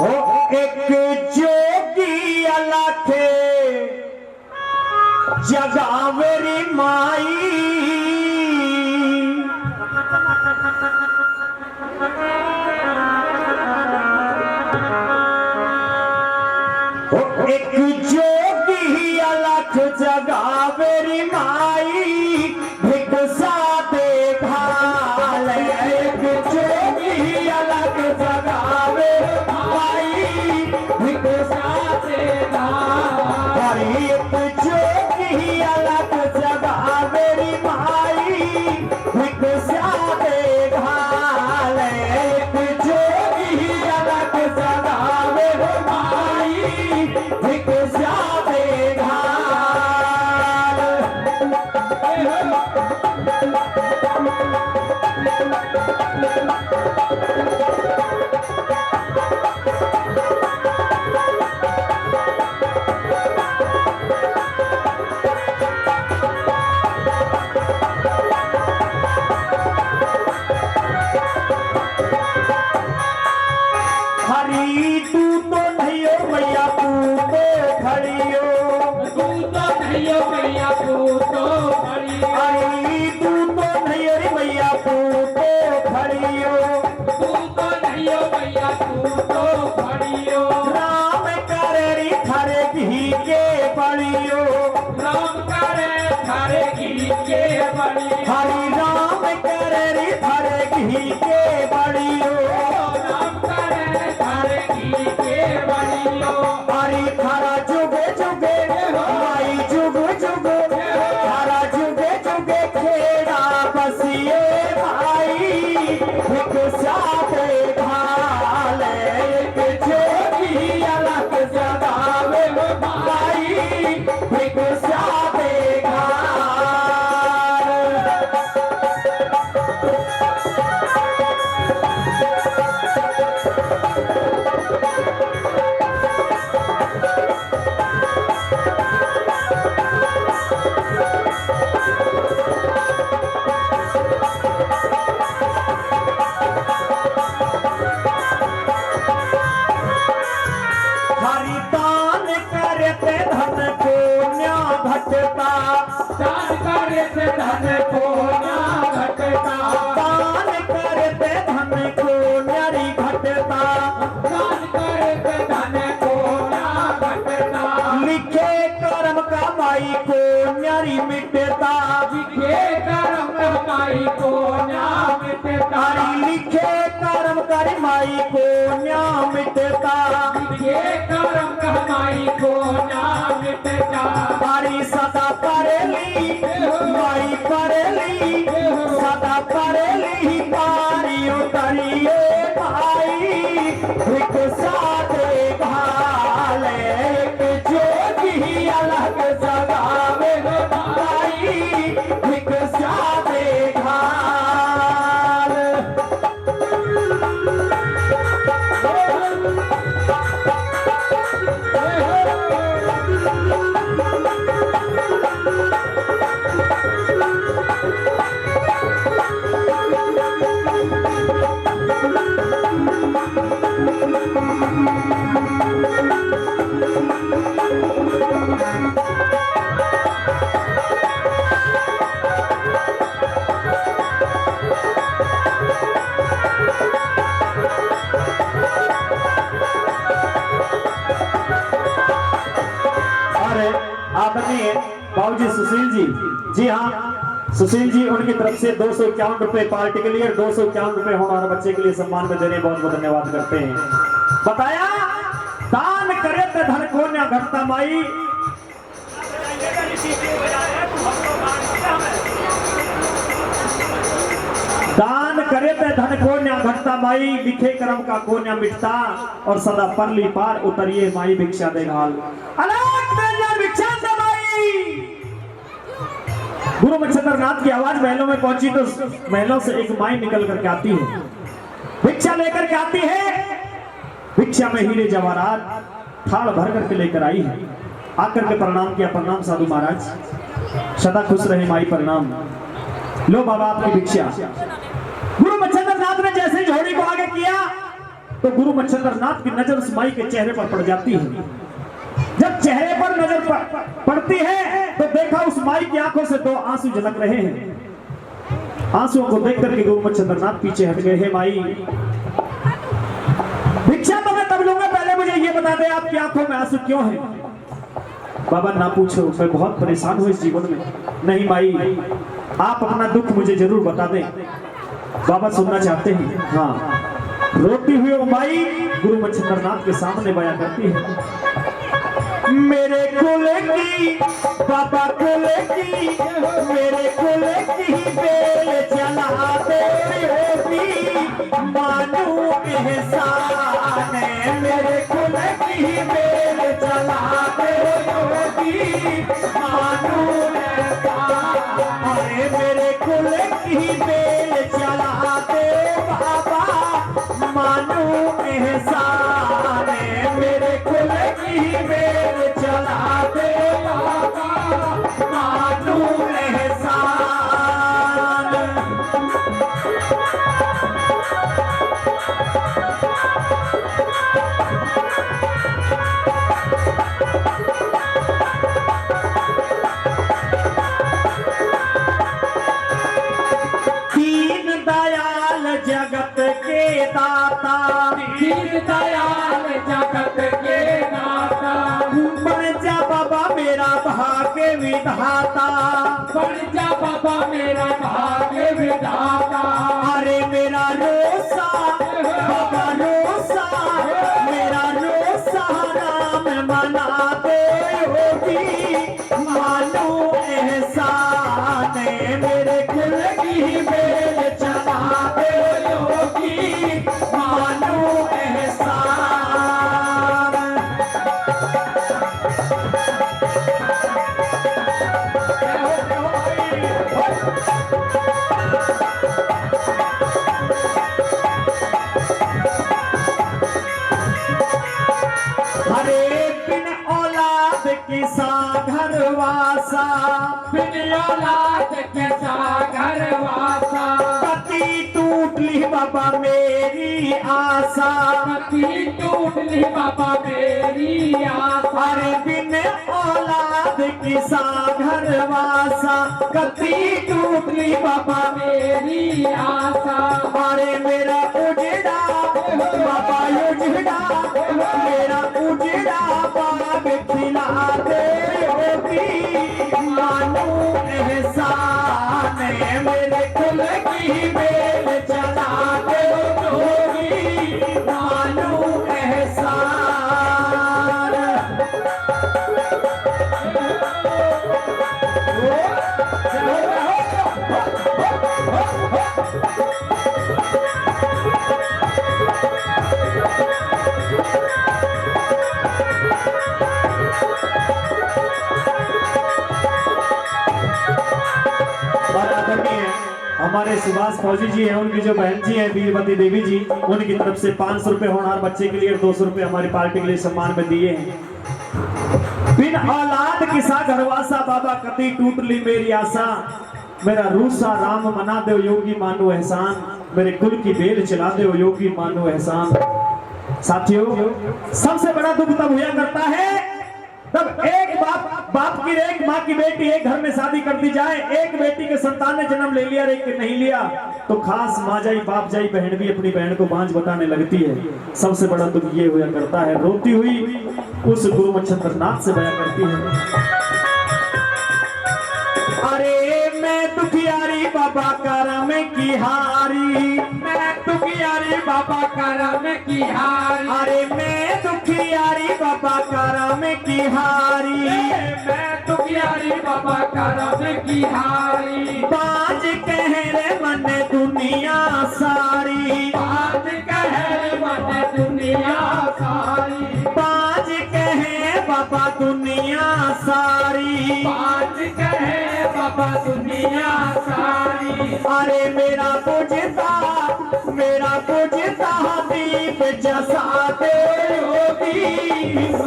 ओ एक जोगी अलखे जगावेरी माई एक जोगी अलख जगावेरी माई भिक्षा दे घाल एक जोगी अलख जगावे माई भिक्षा दे घाल एक जोगी अलख जगावेरी माई भिक्षा दे घाल एक जोगी अलख जगावे माई भिक्षा दे घाल हरी तू तो नहीं हो मैया तू तो खड़ियो तू तो नहीं हो मैया तू तो खड़ी हरी तू तो नहीं हो रे मैया तू तो खड़ियो तू तो नहीं हो मैया तू तो खड़ी हो राम करे री थारे घी के बड़ियो राम करे थारे घी के बड़ी हरी राम करे री थारे घी के बड़ियो राम करे थारे घी के बड़ी हो हरी थारा जुगे जुगे माई जुग जुग थारा जुगे जुगे खेड़ा बसिए भाई भिक्षा दे घाल एक जोगी अलग जगावे भाई भिक्षा दे घाल हरि दान करते धन को न्या घटता दान करे से धन को ना घटता दान करते धन को न्यारी घटता दान करे से धन को ना घटता लिखे कर्म का माई को न्यारी मिटता लिखे कर्म कमाई को ना मिटता हरि लिखे कर्म कर माई को न्या मिटता लिखे कर्म कमाई को ना मिटता हरि सदा करेली माई करेली सदा करेली पारी उतरिए भाई भिक्षा दे घाल एक जोगी अलग जगावे भाई भिक्षा दे घाल और आदरणीय बाबूजी सुशील जी हाँ सुशील जी उनकी तरफ से 251 रुपए पार्टी के लिए 251 रुपए होनहार बच्चे के लिए सम्मान में देने बहुत बहुत धन्यवाद करते हैं। बताया दान करे तो धन को न घटता माई दान करे तो धन को न घटता माई लिखे कर्म का को न मिटता और सदा परली पार उतरिए माई भिक्षा दे घाल अलग भिक्षा दे माई। गुरु मच्छिंद्रनाथ की आवाज महलों में पहुंची तो महलों से एक माई निकल करके आती है, भिक्षा लेकर के आती है। भिक्षा में हीरे जवाहरात थाल भर करके लेकर आई है। आकर के प्रणाम किया। प्रणाम साधु महाराज, सदा खुश रहे माई, प्रणाम। लो बाबा आपकी भिक्षा। गुरु मच्छिंद्रनाथ ने जैसे झोड़ी को आगे किया तो गुरु मच्छिंद्र नाथ की नजर उस माई के चेहरे पर पड़ जाती है। जब चेहरे पर नजर पड़ती है तो देखा उस माई की आंखों से दो आंसू झलक रहे हैं। आंसुओं को देख करके गुरु मच्छिंद्र नाथ पीछे हट गए। हे माई, भिक्षा तो मैं तब लूंगा, पहले मुझे ये बता दे आपकी आंखों में आंसू क्यों है? बाबा ना पूछो, मैं बहुत परेशान हूं इस जीवन में। नहीं माई, आप अपना दुख मुझे जरूर बता दें, बाबा सुनना चाहते हैं। हाँ, रोती हुई वो माई गुरु मच्छिंद्र नाथ के सामने बयां करती है, मेरे कुल की बाबा कुल की, मेरे कुल की बेल चलाते होगी, मानू एहसान है। मेरे कुल की बेल चलाते होगी, मानू एहसान। अरे मेरे कुल की बेल चलाते बाबा, मानू एहसान है। मेरे कुल की बेल चलाते बाबा, मानू एहसान। दीन दयाल जगत के दाता, दीन दयाल जगत के दाता, बन जा बाबा मेरा भाग्य विधाता, बन जा बाबा मेरा भाग्य विधाता। अरे मेरा रोसा बाबा रोसा, मेरा रोसा राम मनाते होगी, मानो एहसान है। मेरे कुल की बेल चलाते होगी, मानो एहसान। हरे बिन औलाद किसा घरवासा, बिन औलाद कैसा घरवासा, पति टूट ली बाबा मेरी आशा, पति टूट ली बाबा मेरी आशा। अरे बिन औलाद किसा घरवासा, कति टूट ली बाबा मेरी आशा। अरे मेरा उजड़ा बाबा उजड़ा, मेरा उजड़ा बाग खिलाते होगी, मानो एहसान है। मेरे कुल की बेल चलाते होगी, मानो एहसान। और आदरणीय हमारे सुभाष फौजी जी हैं, उनकी जो बहन जी है वीरवती देवी जी, उनकी तरफ से 500 रुपए होनहार बच्चे के लिए और 200 रुपए हमारी पार्टी के लिए सम्मान में दिए हैं। बिन औलाद किसा घरवासा, बाबा कति टूट ली मेरी आशा, मेरा रूसा राम मना दो योगी मानो एहसान, मेरे कुल की बेल चला दो योगी मानो एहसान। साथियों, सबसे बड़ा दुख तब हुआ करता है तब एक बाप की एक माँ की बेटी एक घर में शादी कर दी जाए, एक बेटी के संतान ने जन्म ले लिया, एक के नहीं लिया, तो खास माँ जाई बाप जाई बहन भी अपनी बहन को बांझ बताने लगती है। सबसे बड़ा दुख ये हुआ करता है, रोती हुई उस गुरु मच्छिंद्र नाथ से बयां करती है, अरे मैं दुखियारी बाबा करम की हारी, मैं दुखियारी बाबा करम की हारी। अरे मैं दुखियारी बाबा करम की हारी, मैं दुखियारी बाबा करम की हारी। बाज कह रे मन दुनिया सारी, बात कहे मन दुनिया सारी। बाज कहे बाबा दुनिया सारी, बात कहे बाबा दुनिया सारी। अरे मेरा बुझता दीप जसाते होगी,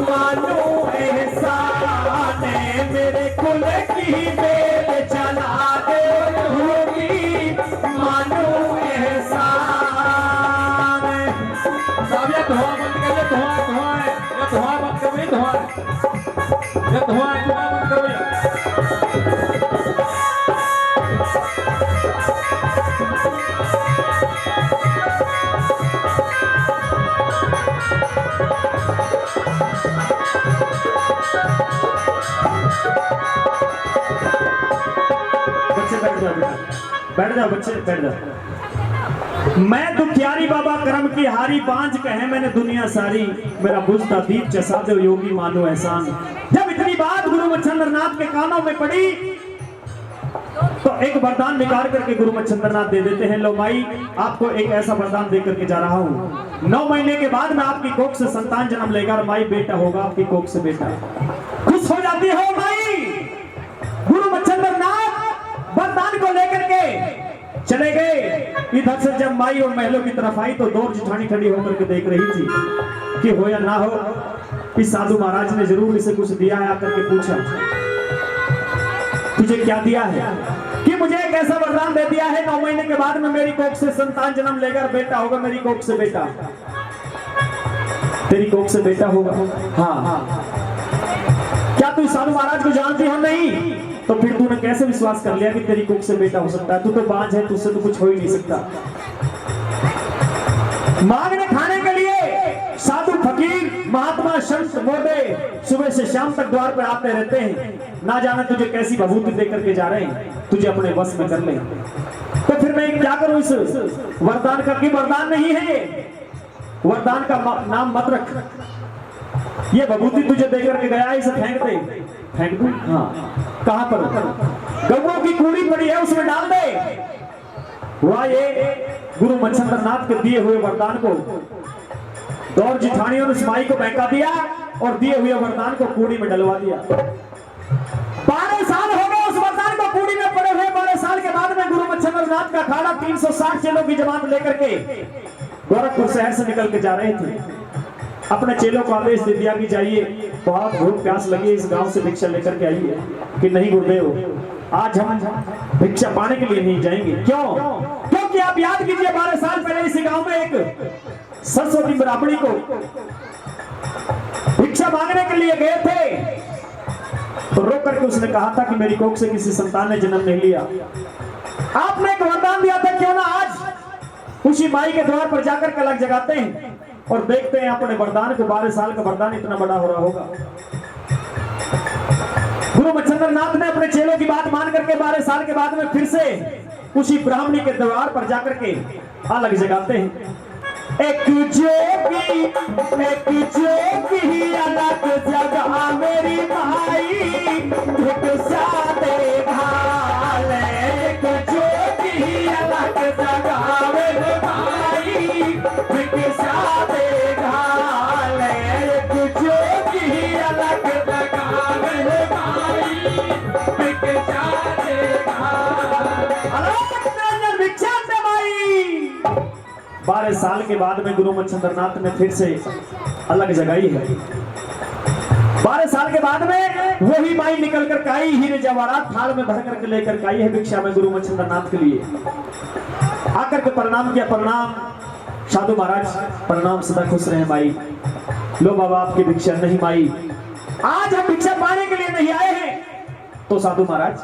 मानो एहसान है। मेरे कुल की बेल चलाते होगी, मानो एहसान। धुआं बंद कर ले, धुआं धुआं है, ये धुआं बंद कर भैया, धुआं है, ये धुआं बंद कर भैया। बच्चे बैठ जाओ बेटा, बैठ जाओ बच्चे, बैठ जाओ। मैं दुखियारी बाबा करम की हारी, बांझ कहे मैंने दुनिया सारी, मेरा बुझता दीप चसा दो योगी मानो एहसान। जब इतनी बात गुरु मच्छिंद्र नाथ के कानों में पड़ी तो एक वरदान निकाल करके गुरु मच्छिंद्र नाथ दे देते हैं। लो माई, आपको एक ऐसा वरदान दे करके जा रहा हूँ, 9 महीने के बाद में आपकी कोख से संतान जन्म लेगा, माई बेटा होगा आपकी कोख से बेटा। खुश हो जाती हो माई। गुरु मच्छिंद्र नाथ वरदान को लेकर के चले गए। इधर से जब माई और महलों की तरफ आई तो दौर जिठानी खड़ी होकर के देख रही थी कि हो या ना हो, इस साधु महाराज ने जरूर इसे कुछ दिया है। आकर के पूछा, तुझे क्या दिया है? कि मुझे एक ऐसा वरदान दे दिया है, 9 महीने के बाद में मेरी कोख से संतान जन्म लेकर बेटा होगा, मेरी कोख से बेटा। तेरी कोख से बेटा होगा? हाँ। क्या तू साधु महाराज को जानती हो? नहीं। तो फिर तूने कैसे विश्वास कर लिया कि तेरी कोख से बेटा हो सकता है? तू तो बांझ है, तुझसे तो कुछ हो ही नहीं सकता। मांगने खाने के लिए साधु फकीर महात्मा संत मोटे सुबह से शाम तक द्वार पर आते रहते हैं। ना जाने तुझे कैसी भभूति दे करके जा रहे हैं, तुझे अपने वश में कर ले। तो फिर मैं क्या करूं इस वरदान का? कि वरदान नहीं है, वरदान का नाम मत रख। ये भभूति तुझे दे करके गया है, इसे फेंक दे। फेंक दूं? हाँ। कहां पर? गौओं की कूड़ी पड़ी है, उसमें डाल दे। हुआ ये, गुरु मच्छिंद्र नाथ के दिए हुए वरदान को दौर जिठानियों ने इस माई को बहका दिया और दिए हुए वरदान को कूड़ी में डलवा दिया। 12 साल हो गए उस वरदान को कूड़ी में पड़े हुए। 12 साल के बाद में गुरु मच्छिंद्र नाथ का खाड़ा 360 चेलों की जमात लेकर के गोरखपुर शहर से निकल के जा रहे थे। अपने चेलों को आदेश दे दिया कि जाइए, बहुत भूख प्यास लगी, इस गांव से भिक्षा लेकर के आइए। कि नहीं गुरुदेव, आज हम भिक्षा पाने के लिए नहीं जाएंगे। क्यों? क्योंकि आप याद कीजिए, 12 साल पहले इसी गांव में एक सरस्वती ब्राह्मणी को भिक्षा मांगने के लिए गए थे, तो रोक करके उसने कहा था कि मेरी कोख से किसी संतान ने जन्म नहीं लिया। आपने एक वरदान दिया था, क्यों ना आज उसी माई के द्वार पर जाकर के अलग जगाते हैं और देखते हैं अपने वरदान को। 12 साल का वरदान इतना बड़ा हो रहा होगा। गुरु मच्छिंद्र नाथ ने अपने चेलों की बात मान करके 12 साल के बाद में फिर से उसी ब्राह्मणी के द्वार पर जाकर के अलग जगाते हैं। एक जोगी अलग जगह मेरी भाई, भिक्षा दे भाल। एक जोगी अलग जगह मेरे भाई, भिक्षा दे भाल। एक जोगी अलग जगह मेरे भाई, भिक्षा दे भाल। भिक्षा दे भाई। 12 साल के बाद में गुरु मच्छिंद्र नाथ ने फिर से अलग जगाई है। 12 साल के बाद में वही माई निकल कर आई, हीरे जवाहरात थाल में भर करके लेकर आई है भिक्षा में गुरु मच्छिंद्र नाथ के लिए। आकर के प्रणाम किया। प्रणाम साधु महाराज, प्रणाम, सदा खुश रहे माई। लो बाबा आपकी भिक्षा। नहीं माई, आज हम भिक्षा पाने के लिए नहीं आए हैं। तो साधु महाराज,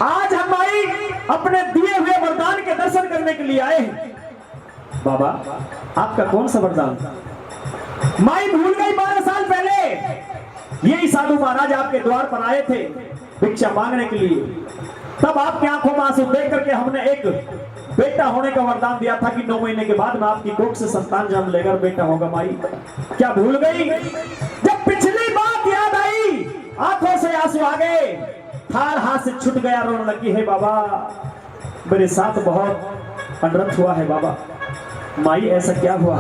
आज हम माई अपने दिए हुए वरदान के दर्शन करने के लिए आए हैं। बाबा आपका कौन सा वरदान? माई भूल गई 12 साल पहले यही साधु महाराज आपके द्वार पर आए थे भिक्षा मांगने के लिए। तब आपकी आंखों में आंसू देख करके हमने एक बेटा होने का वरदान दिया था कि 9 महीने के बाद में आपकी कोख से संतान जन्म लेगा, बेटा होगा। माई क्या भूल गई? जब पिछली बात याद आई, आंखों से आंसू आ गए, थाल हाथ से छूट गया, रोने लगी है। बाबा मेरे साथ बहुत अनर्थ हुआ है। बाबा माई ऐसा क्या हुआ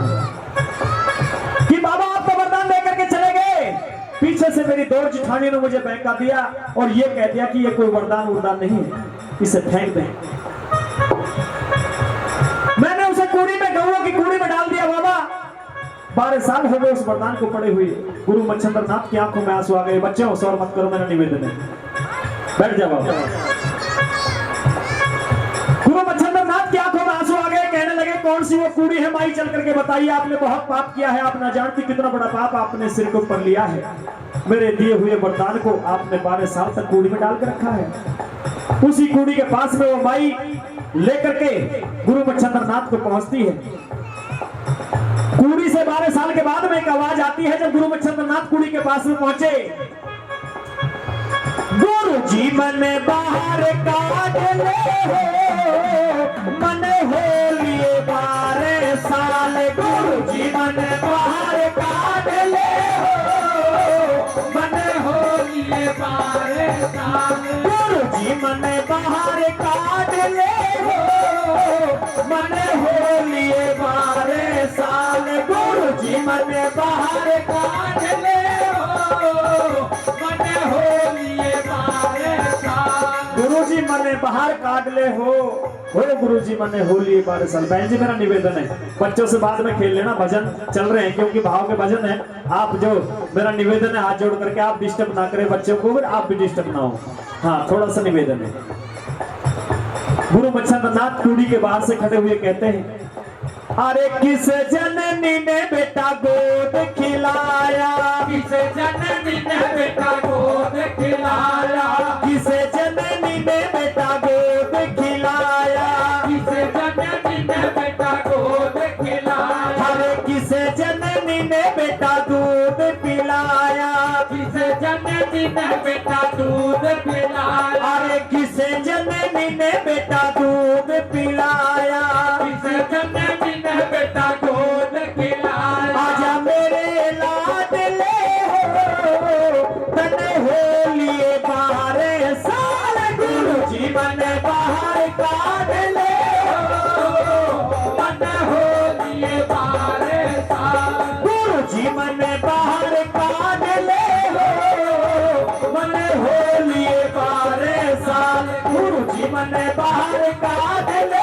कि बाबा आपको वरदान दे करके चले गए, पीछे से मेरी दौर जिठानी ने मुझे बहका दिया और ये कह दिया कि ये कोई वरदान नहीं है, इसे फेंक दें। मैंने उसे कूड़ी में, गौओं की कूड़ी में डाल दिया। बाबा 12 साल हो गए उस वरदान को पड़े हुए। गुरु मच्छिंद्र नाथ की आंखों में आंसू आ गए। बच्चों शोर मत करो, मेरा निवेदन है, बैठ जाओ। गुरु मच्छिंद्र नाथ की आंखों में आंसू आ गए, कहने लगे कौन सी वो कूड़ी है माई, चल करके बताइए आपने बहुत पाप किया है, आप ना जानती कितना बड़ा पाप आपने सिर के ऊपर लिया है। मेरे दिए हुए वरदान को आपने 12 साल तक कूड़ी में डाल कर रखा है। उसी कूड़ी के पास में वो माई लेकर के गुरु मच्छिंद्रनाथ को पहुंचती है। कूड़ी से 12 साल के बाद में एक आवाज आती है। जब गुरु मच्छिंद्रनाथ कूड़ी के पास में पहुंचे, गुरु जी मन बाहर काट ले हो, मन हो लिए 12 साल। गुरु जी मन बाहर काट ले हो, मन हो लिए 12 साल। गुरु जी मन बाहर काट ले हो, मन हो लिए 12 साल। गुरु जी मन बाहर काट ले हो, मन हो लिए 12 साल। गुरु जी मने बाहर काट ले हो गुरु जी मने हो लिए 12 साल। बहन जी मेरा निवेदन है, बच्चों से बाद में खेल लेना, भजन चल रहे हैं क्योंकि भाव के भजन है। आप जो मेरा निवेदन है हाथ जोड़ करके आप डिस्टर्ब ना करें बच्चों को, आप भी डिस्टर्ब ना हो। हाँ थोड़ा सा निवेदन है। गुरु मच्छिंद्रनाथ कूड़ी के बाहर से खड़े हुए कहते हैं, अरे किस जननी ने बेटा गोद खिलाया, किस जननी ने बेटा गोद खिलाया, किस जननी ने बेटा गोद खिलाया, किस जननी ने बेटा गोद खिलाया। अरे किस जननी ने बेटा दूध पिलाया, किस जननी ने बेटा दूध पिलाया। अरे किस जननी ने बेटा दूध पिलाया, किस जननी ने बेटा गोद खिलाया। आजा मेरे लाडले हो, तने हो लिए 12 साल। गुरु जी मन बाहर काट ले हो, मन हो लिए 12 साल। गुरु जी मन बाहर काट ले हो, मन हो लिए 12 साल। गुरु जी मन बाहर काट ले